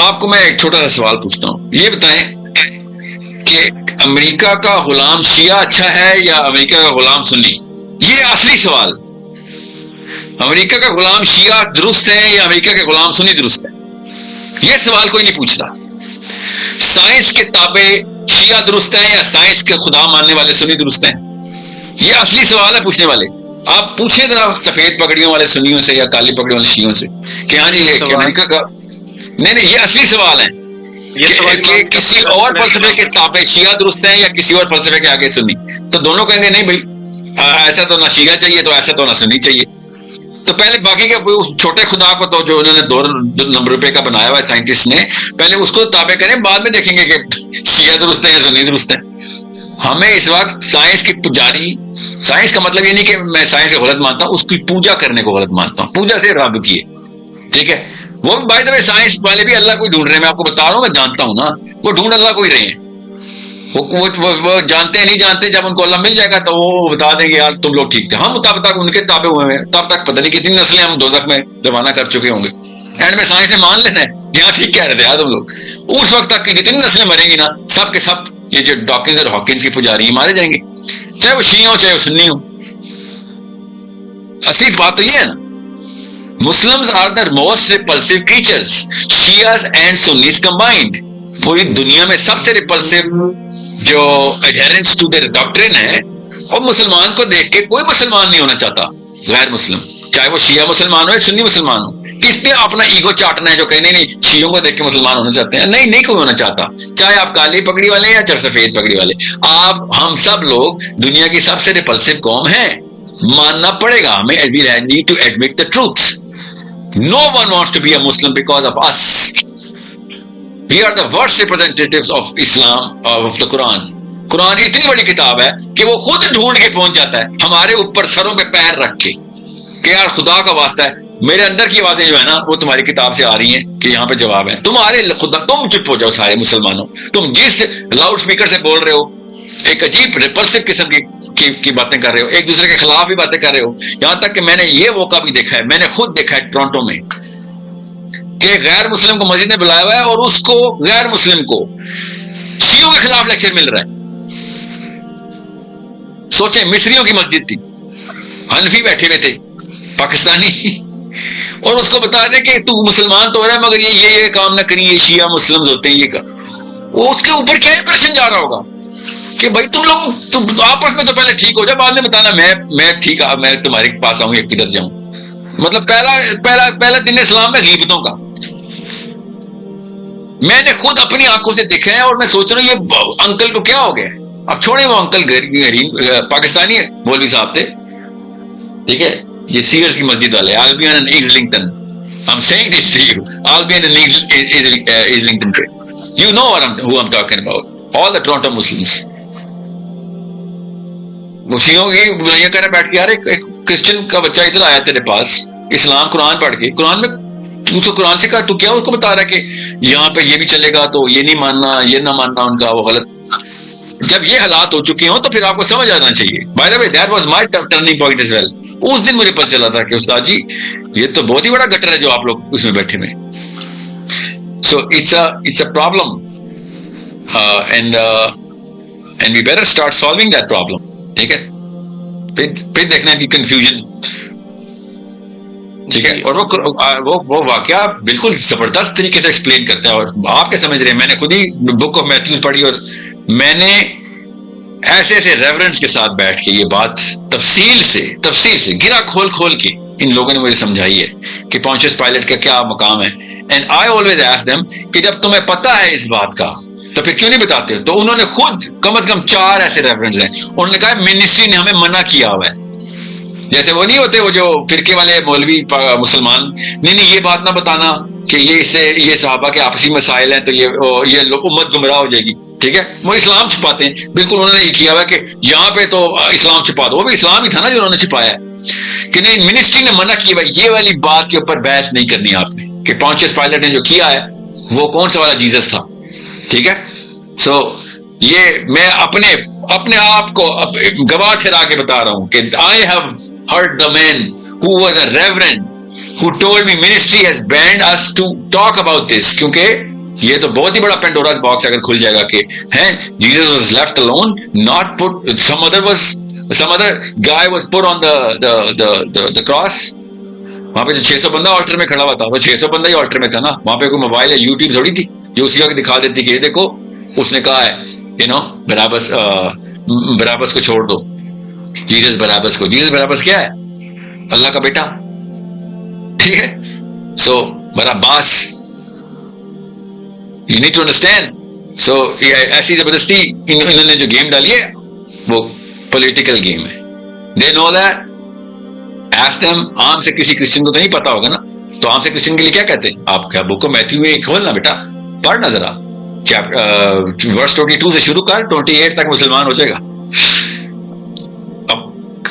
آپ کو میں ایک چھوٹا سا سوال پوچھتا ہوں، یہ بتائیں کہ امریکہ کا غلام شیعہ اچھا ہے یا امریکہ کا غلام سنی؟ یہ اصلی سوال، امریکہ کا غلام شیعہ درست ہے یا امریکہ کے غلام سنی درست ہے؟ یہ سوال کوئی نہیں پوچھتا۔ سائنس کے تابع شیعہ درست ہیں یا سائنس کے خدا ماننے والے سنی درست ہیں؟ یہ اصلی سوال ہے پوچھنے والے۔ آپ پوچھیں ذرا سفید پگڑیوں والے سنیوں سے یا کالی پگڑیوں والے شیعوں سے کہ ہاں جی امریکہ کا، نہیں یہ اصلی سوال ہے کہ کسی اور فلسفے کے تابع شیعہ درست ہیں یا کسی اور فلسفے کے آگے سنی؟ تو دونوں کہیں گے نہیں بھائی ایسا تو نہ شیعہ چاہیے تو ایسا تو نہ سنی چاہیے۔ تو پہلے باقی کے اس چھوٹے خدا کو تو جو انہوں نے 2 نمبر روپے کا بنایا ہوا ہے سائنٹسٹ نے، پہلے اس کو تابع کریں، بعد میں دیکھیں گے کہ شیعہ درست ہے یا سنی درست ہے۔ ہمیں اس وقت سائنس کی پجاری، سائنس کا مطلب یہ نہیں کہ میں سائنس کو غلط مانتا ہوں، اس کی پوجا کرنے کو غلط مانتا ہوں، پوجا سے رب کی ہے، ٹھیک ہے؟ وہ بائی دا وے سائنس والے بھی اللہ کو ہی ڈھونڈ رہے ہیں، میں آپ کو بتا رہا ہوں، میں جانتا ہوں نا، وہ ڈھونڈ اللہ کو ہی رہے ہیں، وہ جانتے ہیں نہیں جانتے، جب ان کو اللہ مل جائے گا تو وہ بتا دیں گے یار تم لوگ ٹھیک تھے، ہم تب تک ان کے تابع ہوئے ہیں، تب تک پتہ نہیں کتنی نسلیں ہم دوزخ میں روانہ کر چکے ہوں گے، اینڈ میں سائنس نے مان لینا ہے کہ ہاں ٹھیک کہہ رہے تھے یار تم لوگ، اس وقت تک کی جتنی نسلیں مریں گی نا سب کے سب یہ جو ڈاکنز اور ہاکنز کی پجاری مارے جائیں گے، چاہے وہ شیعہ ہو چاہے وہ سنی ہو۔ اصلی بات تو یہ ہے نا، Muslims are the most repulsive creatures, Shias and Sunnis combined. پوری دنیا میں سب سے repulsive جو adherents to their doctrine ہے، اور مسلمان کو دیکھ کے کوئی مسلمان نہیں ہونا چاہتا غیر مسلم، چاہے وہ شیعہ مسلمان ہو یا سنی مسلمان ہو۔ کس پہ اپنا ایگو چاٹنا ہے جو کہ نہیں شیعوں کو دیکھ کے مسلمان ہونا چاہتے ہیں؟ نہیں کوئی ہونا چاہتا، چاہے آپ کالی پگڑی والے یا سفید پگڑی والے، آپ ہم سب لوگ دنیا کی سب سے repulsive قوم ہیں، ماننا پڑے گا ہمیں، we need to admit the truth. No one wants to be a Muslim because of us. We are the worst representatives of Islam, of the Quran. قرآن اتنی بڑی کتاب ہے کہ وہ خود ڈھونڈ کے پہنچ جاتا ہے ہمارے اوپر سروں پہ پیر رکھ کے کہ یار خدا کا واسطہ ہے، میرے اندر کی آوازیں جو ہے نا وہ تمہاری کتاب سے آ رہی ہیں کہ یہاں پہ جواب ہے، تمہارے خدا، تم چپ ہو جاؤ سارے مسلمانوں، تم جس لاؤڈ اسپیکر سے بول رہے ہو ایک عجیب ریپلسو قسم کی باتیں کر رہے ہو، ایک دوسرے کے خلاف بھی باتیں کر رہے ہو، یہاں تک کہ میں نے یہ موقع بھی دیکھا ہے، میں نے خود دیکھا ہے ٹورنٹو میں کہ غیر مسلم کو مسجد میں بلایا ہوا ہے اور اس کو غیر مسلم کو شیعوں کے خلاف لیکچر مل رہا ہے۔ سوچیں مصریوں کی مسجد تھی، حنفی بیٹھے ہوئے تھے پاکستانی، اور اس کو بتا رہے کہ تو مسلمان تو ہو رہا ہے مگر یہ کام نہ کری، یہ شیعہ مسلم ہوتے ہیں، یہ کا وہ اس کے اوپر کیا امپریشن جا رہا ہوگا کہ بھائی تم لوگ آپس میں تو پہلے ٹھیک ہو جائے، بعد میں بتانا میں ٹھیک، میں تمہارے پاس آؤں یا کدھر جاؤں۔ مطلب پہلا دن اسلام میں غیبتوں کا میں نے خود اپنی آنکھوں سے دیکھا ہے، اور میں سوچ رہا ہوں یہ انکل کو کیا ہو گیا۔ اب چھوڑیں وہ انکل پاکستانی مولوی صاحب تھے، ٹھیک ہے، یہ سیئرز کی مسجد والے، Albion and Islington. I'm saying this to you, Albion and Islington. You know who I'm talking about. All the Toronto Muslims. وہ شیعوں کی بلائیاں کرنے بیٹھ کے، یار ایک کرسچن کا بچہ ادھر آیا تیرے پاس اسلام قرآن پڑھ کے، قرآن میں اس کو قرآن سے کہا تو کیا اس کو بتا رہا ہے کہ یہاں پہ یہ بھی چلے گا تو یہ نہیں ماننا، یہ نہ ماننا ان کا، وہ غلط۔ جب یہ حالات ہو چکے ہوں تو پھر آپ کو سمجھ آنا چاہیے۔ By the way, that was my turning point as well. اس دن مجھے پتہ چلا تھا کہ استاد جی یہ تو بہت ہی بڑا گٹر ہے جو آپ لوگ اس میں بیٹھے ہوئے۔ So it's a problem, and we better start solving that problem. ٹھیک ہے، پھر دیکھنا کہ کنفیوژن، ٹھیک ہے، اور وہ واقعہ بالکل زبردست طریقے سے ایکسپلین کرتا ہے، اور آپ کے سمجھ رہے ہیں، میں نے خود ہی بک آف میتھیوز پڑھی اور میں نے ایسے ریفرنس کے ساتھ بیٹھ کے یہ بات تفصیل سے گرا کھول کے ان لوگوں نے مجھے سمجھائی ہے کہ پونچیس پائلٹ کا کیا مقام ہے۔ And I always ask them کہ جب تمہیں پتہ ہے اس بات کا تو پھر کیوں نہیں بتاتے؟ تو انہوں نے خود کم از کم 4 ایسے ریفرنس ہیں، انہوں نے کہا منسٹری نے ہمیں منع کیا ہوا ہے۔ جیسے وہ نہیں ہوتے وہ جو فرقے والے مولوی مسلمان، نہیں یہ بات نہ بتانا کہ یہ صحابہ کے آپسی مسائل ہیں تو یہ امت گمراہ ہو جائے گی، ٹھیک ہے، وہ اسلام چھپاتے ہیں۔ بالکل انہوں نے یہ کیا ہوا کہ یہاں پہ تو اسلام چھپا دو، وہ بھی اسلام ہی تھا نا جو انہوں نے چھپایا ہے، کہ نہیں منسٹری نے منع کیا ہوا، یہ والی بات کے اوپر بحث نہیں کرنی آپ نے کہ پونچیس پائلٹ نے جو کیا ہے وہ کون سا والا جیزس تھا، ٹھیک ہے۔ سو یہ میں اپنے آپ کو گواہ ٹھہرا کے بتا رہا ہوں کہ I have heard the man who was a reverend who told me ministry has banned us to talk about this, کیونکہ یہ تو بہت ہی بڑا پینڈوراز باکس اگر کھل جائے گا کہ ہیں Jesus was left alone, not put, some other guy was put on the cross. وہاں پہ جو 600 بندہ آلٹر میں کھڑا ہوا تھا وہ 600 بندہ ہی آلٹر میں تھا نا, وہاں پہ کوئی موبائل یا یوٹیوب تھوڑی تھی جو اسی وقت دکھا دیتی کہ یہ دیکھو اس نے کہا ہے بarabbas کو چھوڑ دو, جیسس بarabbas کو. جیسس بarabbas کیا ہے؟ اللہ کا بیٹا, ٹھیک ہے. سو بarabbas, you need to understand. سو ایسی زبردستی انہوں نے جو گیم ڈالی ہے وہ پولیٹیکل گیم ہے. they know that. Ask them. عام سے کسی کرسچن کو تو نہیں پتا ہوگا نا, تو عام سے کرسچن کے لیے کیا کہتے ہیں آپ؟ کیا بک کو میتھیو میں کھولنا بیٹا, پڑھنا ذرا, ورس 22 سے شروع کر 28 تک مسلمان ہو جائے گا. اب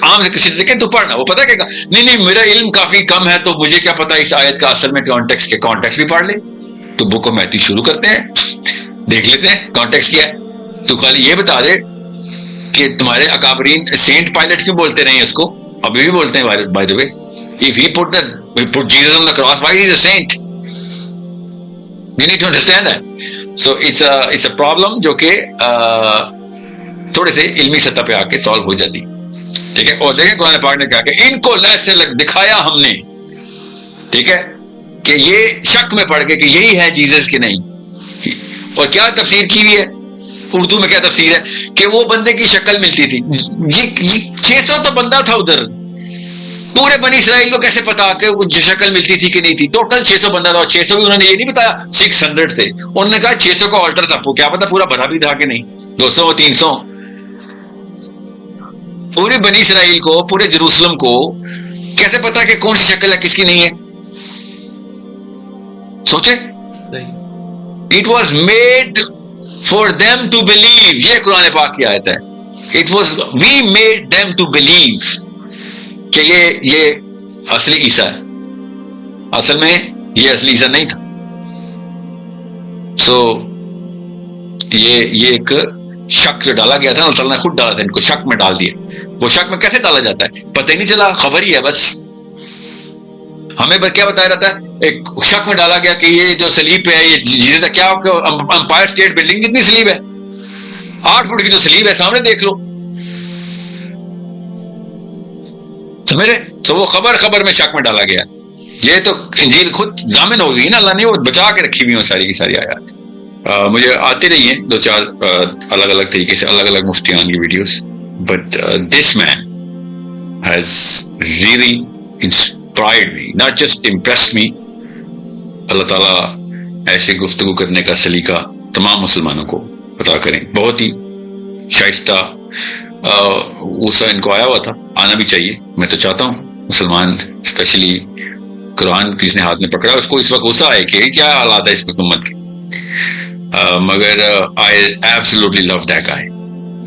عام سے کرسچن سے کہ تو پڑھنا, وہ پتا کہے گا نہیں میرا علم کافی کم ہے تو مجھے کیا پتا اس آیت کا اصل میں کانٹیکسٹ کے, کانٹیکسٹ بھی پڑھ لے. تو بک کو میتھیو شروع کرتے ہیں, دیکھ لیتے ہیں کانٹیکسٹ کیا ہے. تو خالی یہ بتا دے کہ تمہارے اکابرین سینٹ پائلٹ کیوں بولتے رہے ہیں اس کو, ابھی بھی بولتے ہیں by the way. If he put Jesus on the cross, why he is a saint? You need to understand that. So it's a problem جو کہ تھوڑے سے علمی سطح پہ آ کے سالو ہو جاتی, ٹھیک ہے. اور دیکھیں قرآن پاک نے کہا کہ ان کو ایسے دکھایا ہم نے, ٹھیک ہے, کہ یہ شک میں پڑ گئے کہ یہی ہے جیزس کہ نہیں. اور کیا تفسیر کی ہوئی ہے اردو میں, کیا تفسیر ہے کہ وہ بندے کی شکل ملتی تھی. 600 تو بندہ تھا ادھر, پورے بنی اسرائیل کو کیسے پتا کہ وہ شکل ملتی تھی کہ نہیں تھی؟ ٹوٹل 600 بندہ تھا, 600 بھی انہوں نے یہ نہیں بتایا 600 سے, انہوں نے کہا 600 کا آلٹر تھا, کیا پتا پورا بھرا بھی تھا کہ نہیں, 200 300. پورے بنی اسرائیل کو, پورے جروسلم کو کیسے پتا کہ کون سی شکل ہے کس کی نہیں ہے؟ سوچے. It was made for them to believe. یہ قرآن پاک کی آیت ہے. We made them to believe کہ یہ اصلی عیسیٰ ہے. اصل میں یہ اصلی عیسیٰ نہیں تھا. سو یہ ایک شک جو ڈالا گیا تھا, اللہ تعالیٰ نے خود ڈالا تھا, ان کو شک میں ڈال دیا. وہ شک میں کیسے ڈالا جاتا ہے پتہ ہی نہیں چلا, خبر ہی ہے بس. ہمیں کیا بتایا جاتا ہے, ایک شک میں ڈالا گیا کہ یہ جو سلیب ہے یہ جیسے کیا امپائر اسٹیٹ بلڈنگ کتنی سلیب ہے, 8 فٹ کی جو سلیب ہے سامنے دیکھ لو, سمجھے. تو وہ خبر میں شک میں ڈالا گیا. یہ تو انجیل خود ضامن ہو گئی نا, اللہ نے وہ بچا کے رکھی ہوئی ہیں ساری کی ساری آیات. مجھے آتے نہیں ہیں 2-4 الگ الگ طریقے سے الگ الگ مفتیان کی videos, but this man has really inspired me, not just impressed me. اللہ تعالیٰ ایسے گفتگو کرنے کا سلیقہ تمام مسلمانوں کو عطا کریں. بہت ہی شائستہ غصہ ان کو آیا ہوا تھا, آنا بھی چاہیے. میں تو چاہتا ہوں مسلمان اسپیشلی قرآن جس نے ہاتھ میں پکڑا اس کو اس وقت غصہ آئے کہ کیا حالات ہے اس حکومت کے. مگر I absolutely love that guy.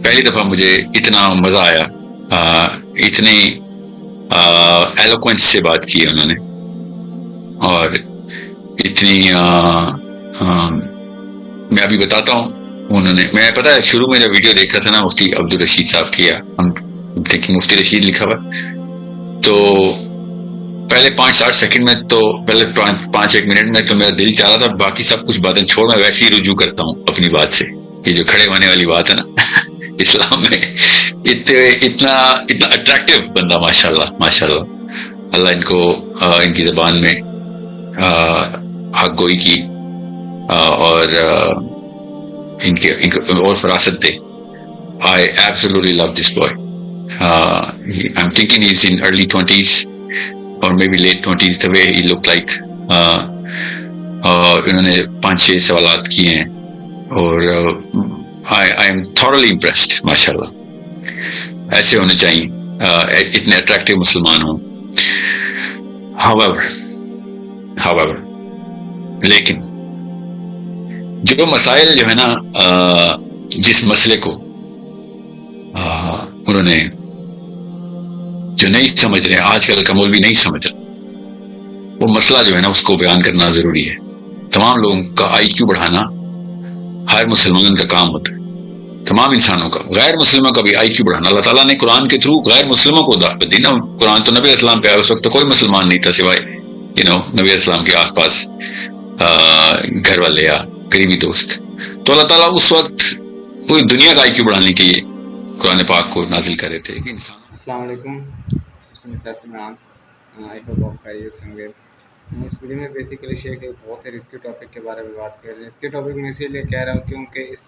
پہلی دفعہ مجھے اتنا مزہ آیا, اتنی ایلوکوینس سے بات کی ہے انہوں نے, اور اتنی میں ابھی بتاتا ہوں انہوں نے, میں پتا ہے شروع میں جب ویڈیو دیکھا تھا نا مفتی عبدالرشید صاحب کی, ہم دیکھیں مفتی رشید لکھا ہوا, تو پہلے 5-8 سیکنڈ میں تو پہلے 5-1 منٹ میں تو میرا دل چاہ رہا تھا باقی سب کچھ باتیں چھوڑ میں ویسے ہی رجوع کرتا ہوں اپنی بات سے. یہ جو کھڑے ہونے والی بات ہے نا اسلام میں, اتنا اٹریکٹیو بندہ, ماشاء اللہ اللہ ان کو ان کی زبان میں حق گوئی کی اور ان کے اور فراست دے. I absolutely love this boy. I'm thinking he's in early 20s or maybe late 20s, the way he looked like. اور انہوں نے 5-6 سوالات کیے ہیں اور I am thoroughly impressed. ماشاءاللہ ایسے ہونے چاہیے, اتنے اٹریکٹیو مسلمان ہوں. however لیکن جو مسائل جو ہے نا, جس مسئلے کو انہوں نے جو نہیں سمجھ رہے, آج کل کا مولوی نہیں سمجھ رہا, وہ مسئلہ جو ہے نا اس کو بیان کرنا ضروری ہے. تمام لوگوں کا آئی کیو بڑھانا ہر مسلمان کا کام ہوتا ہے, تمام انسانوں کا, غیر مسلموں کا بھی آئی کیو بڑھانا. اللہ تعالیٰ نے قرآن کے تھرو غیر مسلموں کو دعوت دی نا. قرآن تو نبی اسلام پہ آیا, اس وقت تو کوئی مسلمان نہیں تھا سوائے نبی علیہ السلام کے آس پاس گھر والے یا قریبی دوست. تو اللہ تعالیٰ اس وقت پوری دنیا کا IQ بڑھانے کے لیے قرآن پاک کو نازل کر رہے تھے کہ انسان. السلام علیکم. آئی ہوپ آپ خیریت سے ہوں گے. اس ویڈیو میں بیسیکلی شیئر کہ بہت ہی رسکی ٹاپک کے بارے میں بات کر رہے ہیں. اس کے ٹاپک میں اسی لیے کہہ رہا ہوں کیونکہ اس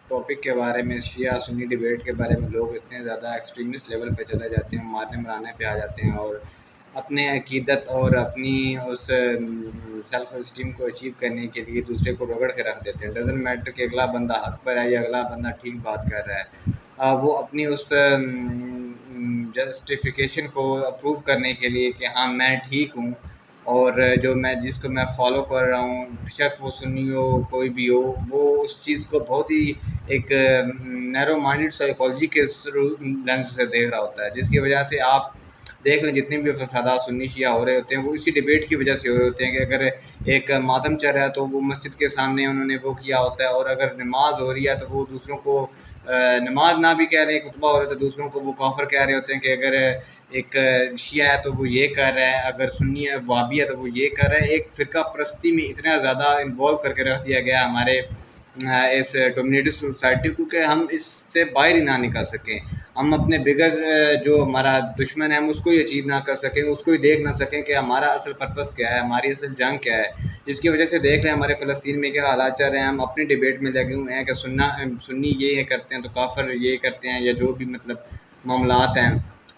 ٹاپک کے بارے میں شیعہ سنی ڈیبیٹ کے بارے میں لوگ اتنے زیادہ ایکسٹریمسٹ لیول پہ چلے جاتے ہیں, مارنے مرانے پہ آ جاتے ہیں اور اپنے عقیدت اور اپنی اس سیلف اسٹیم کو اچیو کرنے کے لیے دوسرے کو رگڑ کے رکھ دیتے ہیں. ڈزنٹ میٹر کہ اگلا بندہ حق پر ہے یا اگلا بندہ ٹھیک بات کر رہا ہے, وہ اپنی اس جسٹیفیکیشن کو اپروو کرنے کے لیے کہ ہاں میں ٹھیک ہوں اور جو میں جس کو میں فالو کر رہا ہوں, بیشک وہ سنی ہو کوئی بھی ہو, وہ اس چیز کو بہت ہی ایک نیرو مائنڈڈ سائیکالوجی کے لینس سے دیکھ رہا ہوتا ہے, جس کی وجہ سے آپ دیکھ لیں جتنے بھی فسادات سنی شیعہ ہو رہے ہوتے ہیں وہ اسی ڈیبیٹ کی وجہ سے ہو رہے ہوتے ہیں کہ اگر ایک ماتم چل رہا ہے تو وہ مسجد کے سامنے انہوں نے وہ کیا ہوتا ہے, اور اگر نماز ہو رہی ہے تو وہ دوسروں کو نماز نہ بھی کہہ رہے ہیں, خطبہ ہو رہا ہے تو دوسروں کو وہ کافر کہہ رہے ہوتے ہیں کہ اگر ایک شیعہ ہے تو وہ یہ کر رہا ہے, اگر سنی ہے وہابی ہے تو وہ یہ کر رہا ہے. ایک فرقہ پرستی میں اتنا زیادہ انوالو کر کے رکھ دیا گیا ہمارے اس ڈومینیٹڈ سوسائٹی کو کہ ہم اس سے باہر ہی نہ نکل سکیں. ہم اپنے بگر جو ہمارا دشمن ہے ہم اس کو ہی اچیو نہ کر سکیں, اس کو ہی دیکھ نہ سکیں کہ ہمارا اصل پرپس کیا ہے, ہماری اصل جنگ کیا ہے, جس کی وجہ سے دیکھ لیں ہمارے فلسطین میں کیا حالات چل رہے ہیں. ہم اپنی ڈیبیٹ میں لگے ہوئے ہیں کہ سنی یہ کرتے ہیں تو کافر یہ کرتے ہیں, یا جو بھی مطلب معاملات ہیں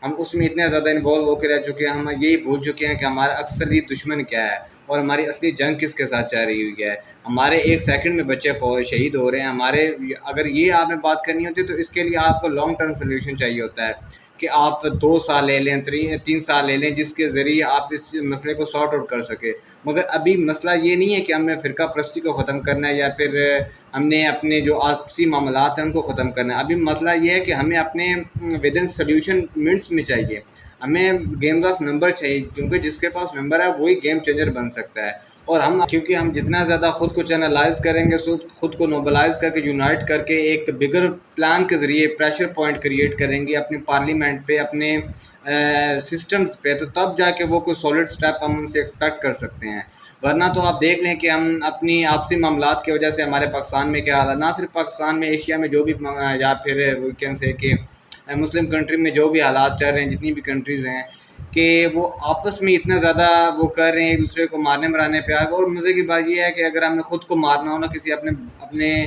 ہم اس میں اتنے زیادہ انوالو ہو کے رہ چکے ہیں, ہم یہی بھول چکے ہیں کہ ہمارا اصلی دشمن کیا ہے اور ہماری اصلی جنگ کس کے ساتھ چل رہی ہوئی ہے. ہمارے ایک سیکنڈ میں بچے شہید ہو رہے ہیں ہمارے. اگر یہ آپ نے بات کرنی ہوتی ہے تو اس کے لیے آپ کو لانگ ٹرم سولوشن چاہیے ہوتا ہے کہ آپ 2 سال لے لیں 3 سال لے لیں, جس کے ذریعے آپ اس مسئلے کو سارٹ آؤٹ کر سکے. مگر ابھی مسئلہ یہ نہیں ہے کہ ہم نے فرقہ پرستی کو ختم کرنا ہے یا پھر ہم نے اپنے جو آپسی معاملات ہیں ان کو ختم کرنا ہے. ابھی مسئلہ یہ ہے کہ ہمیں اپنے ودن سلیوشن منٹس میں چاہیے, ہمیں گیمز آف نمبر چاہیے, کیونکہ جس کے پاس نمبر ہے وہی گیم چینجر بن سکتا ہے. اور کیونکہ ہم جتنا زیادہ خود کو چینلائز کریں گے, خود کو نوبلائز کر کے یونائٹ کر کے ایک بگر پلان کے ذریعے پریشر پوائنٹ کریٹ کریں گے اپنی پارلیمنٹ پہ, اپنے سسٹمز پہ, تو تب جا کے وہ کوئی سالڈ سٹیپ ہم ان سے ایکسپیکٹ کر سکتے ہیں. ورنہ تو آپ دیکھ لیں کہ ہم اپنی آپسی معاملات کی وجہ سے ہمارے پاکستان میں کیا حالات, نہ صرف پاکستان میں, ایشیا میں جو بھی, یا پھر وہ کین سے کہ مسلم کنٹری میں جو بھی حالات چل رہے ہیں, جتنی بھی کنٹریز ہیں, کہ وہ آپس میں اتنا زیادہ وہ کر رہے ہیں ایک دوسرے کو مارنے مرانے پہ آ گئے. اور مزے کی بات یہ ہے کہ اگر ہمیں خود کو مارنا ہو نا, کسی اپنے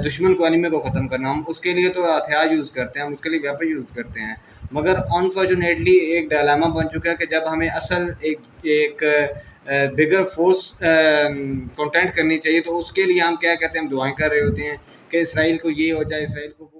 دشمن کو, انیمی کو ختم کرنا, ہم اس کے لیے تو ہتھیار یوز کرتے ہیں, ہم اس کے لیے ویپن یوز کرتے ہیں. مگر انفارچونیٹلی ایک ڈائلاما بن چکا ہے کہ جب ہمیں اصل ایک بگر فورس کنٹینٹ کرنی چاہیے تو اس کے لیے ہم کیا کہتے ہیں, ہم دعائیں کر رہے ہوتے ہیں کہ اسرائیل کو یہ ہو جائے, اسرائیل کو